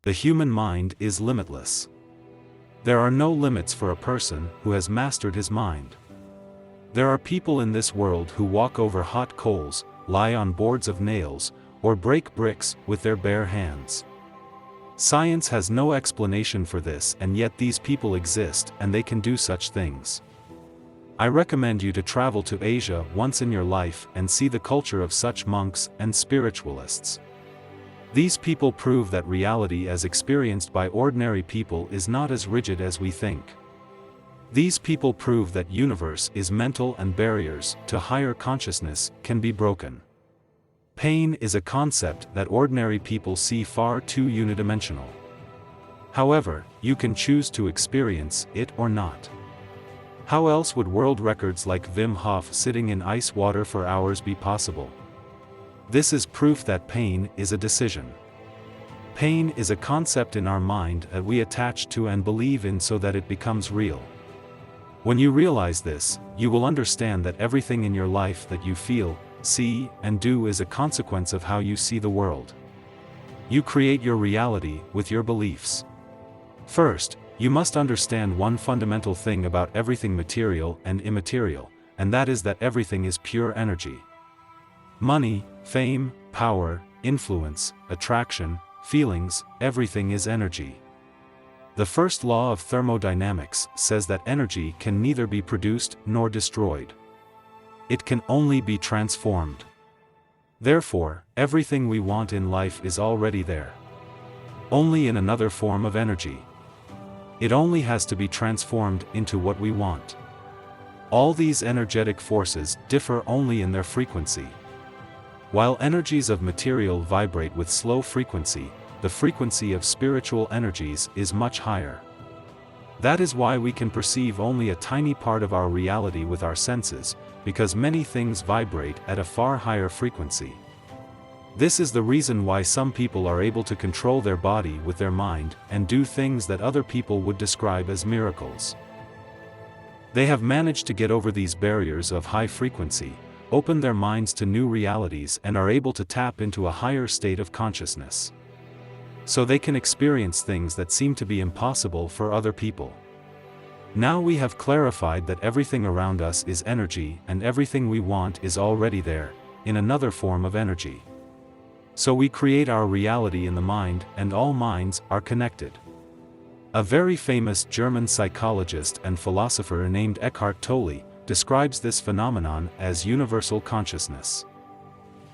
The human mind is limitless. There are no limits for a person who has mastered his mind. There are people in this world who walk over hot coals, lie on boards of nails, or break bricks with their bare hands. Science has no explanation for this, and yet these people exist and they can do such things. I recommend you to travel to Asia once in your life and see the culture of such monks and spiritualists. These people prove that reality as experienced by ordinary people is not as rigid as we think. These people prove that universe is mental and barriers to higher consciousness can be broken. Pain is a concept that ordinary people see far too unidimensional. However, you can choose to experience it or not. How else would world records like Wim Hof sitting in ice water for hours be possible? This is proof that pain is a decision. Pain is a concept in our mind that we attach to and believe in so that it becomes real. When you realize this, you will understand that everything in your life that you feel, see, and do is a consequence of how you see the world. You create your reality with your beliefs. First, you must understand one fundamental thing about everything material and immaterial, and that is that everything is pure energy. Money, fame, power, influence, attraction, feelings, everything is energy. The first law of thermodynamics says that energy can neither be produced nor destroyed. It can only be transformed. Therefore, everything we want in life is already there. Only in another form of energy. It only has to be transformed into what we want. All these energetic forces differ only in their frequency. While energies of material vibrate with slow frequency, the frequency of spiritual energies is much higher. That is why we can perceive only a tiny part of our reality with our senses, because many things vibrate at a far higher frequency. This is the reason why some people are able to control their body with their mind and do things that other people would describe as miracles. They have managed to get over these barriers of high frequency, open their minds to new realities, and are able to tap into a higher state of consciousness. So they can experience things that seem to be impossible for other people. Now we have clarified that everything around us is energy, and everything we want is already there, in another form of energy. So we create our reality in the mind, and all minds are connected. A very famous German psychologist and philosopher named Eckhart Tolle describes this phenomenon as universal consciousness.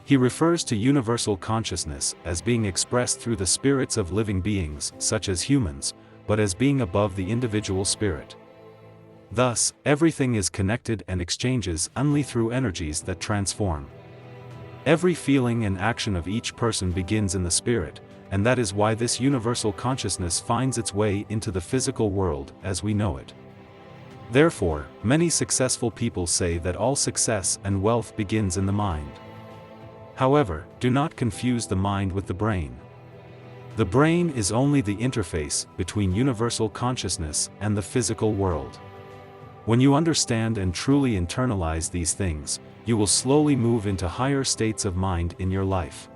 He refers to universal consciousness as being expressed through the spirits of living beings, such as humans, but as being above the individual spirit. Thus, everything is connected and exchanges only through energies that transform. Every feeling and action of each person begins in the spirit, and that is why this universal consciousness finds its way into the physical world as we know it. Therefore, many successful people say that all success and wealth begins in the mind. However, do not confuse the mind with the brain. The brain is only the interface between universal consciousness and the physical world. When you understand and truly internalize these things, you will slowly move into higher states of mind in your life.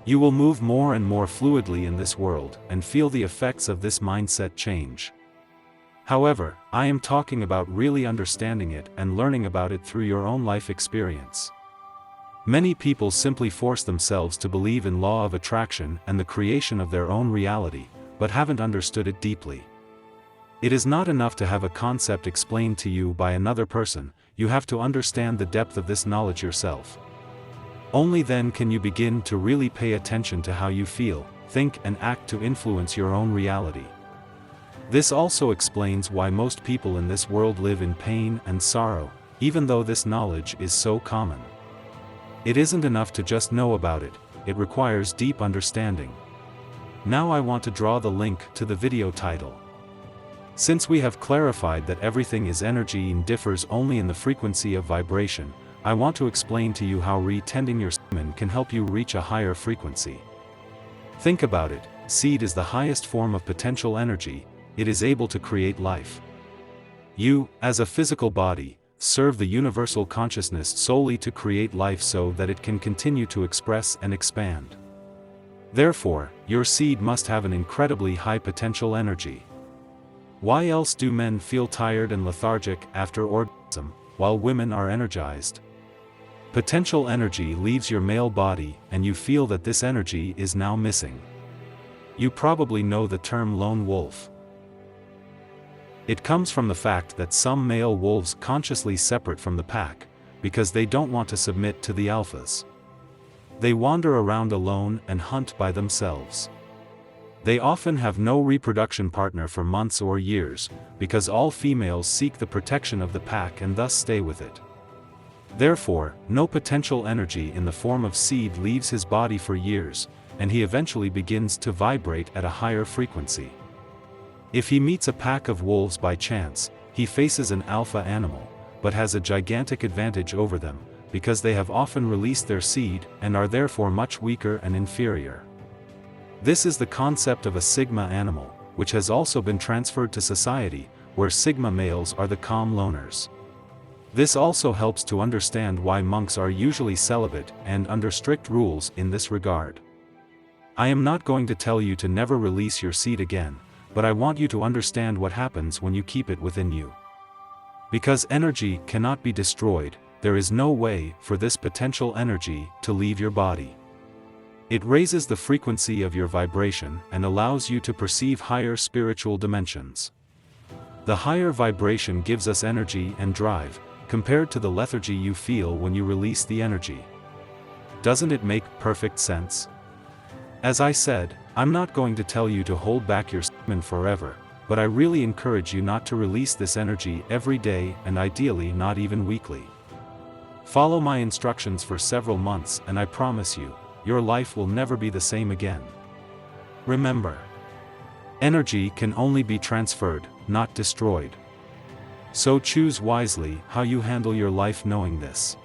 You will move more and more fluidly in this world and feel the effects of this mindset change. However, I am talking about really understanding it and learning about it through your own life experience. Many people simply force themselves to believe in law of attraction and the creation of their own reality, but haven't understood it deeply. It is not enough to have a concept explained to you by another person, you have to understand the depth of this knowledge yourself. Only then can you begin to really pay attention to how you feel, think and act to influence your own reality. This also explains why most people in this world live in pain and sorrow, even though this knowledge is so common. It isn't enough to just know about it, it requires deep understanding. Now I want to draw the link to the video title. Since we have clarified that everything is energy and differs only in the frequency of vibration, I want to explain to you how retending your semen can help you reach a higher frequency. Think about it, seed is the highest form of potential energy, it is able to create life. You, as a physical body, serve the universal consciousness solely to create life so that it can continue to express and expand. Therefore, your seed must have an incredibly high potential energy. Why else do men feel tired and lethargic after orgasm, while women are energized? Potential energy leaves your male body and you feel that this energy is now missing. You probably know the term lone wolf. It comes from the fact that some male wolves consciously separate from the pack, because they don't want to submit to the alphas. They wander around alone and hunt by themselves. They often have no reproduction partner for months or years, because all females seek the protection of the pack and thus stay with it. Therefore, no potential energy in the form of seed leaves his body for years, and he eventually begins to vibrate at a higher frequency. If he meets a pack of wolves by chance, he faces an alpha animal, but has a gigantic advantage over them, because they have often released their seed and are therefore much weaker and inferior. This is the concept of a sigma animal, which has also been transferred to society, where sigma males are the calm loners. This also helps to understand why monks are usually celibate and under strict rules in this regard. I am not going to tell you to never release your seed again, but I want you to understand what happens when you keep it within you. Because energy cannot be destroyed, there is no way for this potential energy to leave your body. It raises the frequency of your vibration and allows you to perceive higher spiritual dimensions. The higher vibration gives us energy and drive, compared to the lethargy you feel when you release the energy. Doesn't it make perfect sense? As I said, I'm not going to tell you to hold back your semen forever, but I really encourage you not to release this energy every day and ideally not even weekly. Follow my instructions for several months and I promise you, your life will never be the same again. Remember, energy can only be transferred, not destroyed. So choose wisely how you handle your life knowing this.